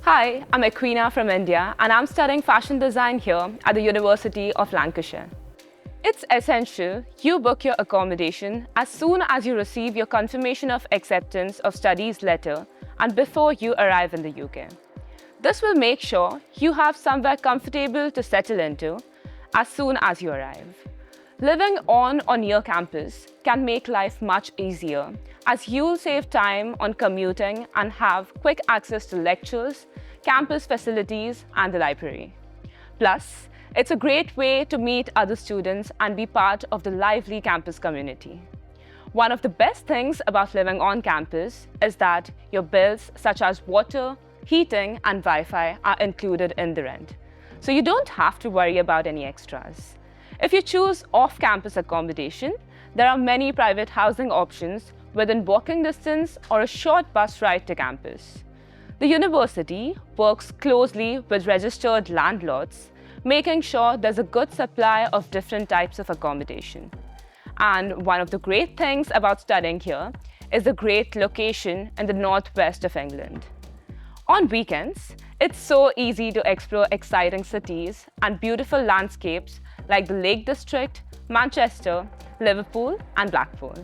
Hi, I'm Equina from India and I'm studying fashion design here at the University of Lancashire. It's essential you book your accommodation as soon as you receive your confirmation of acceptance of studies letter and before you arrive in the UK. This will make sure you have somewhere comfortable to settle into as soon as you arrive. Living on or near campus can make life much easier as you'll save time on commuting and have quick access to lectures, campus facilities, and the library. Plus, it's a great way to meet other students and be part of the lively campus community. One of the best things about living on campus is that your bills such as water, heating, and Wi-Fi are included in the rent, so you don't have to worry about any extras. If you choose off-campus accommodation, there are many private housing options within walking distance or a short bus ride to campus. The university works closely with registered landlords, making sure there's a good supply of different types of accommodation. And one of the great things about studying here is the great location in the northwest of England. On weekends, it's so easy to explore exciting cities and beautiful landscapes like the Lake District, Manchester, Liverpool, and Blackpool.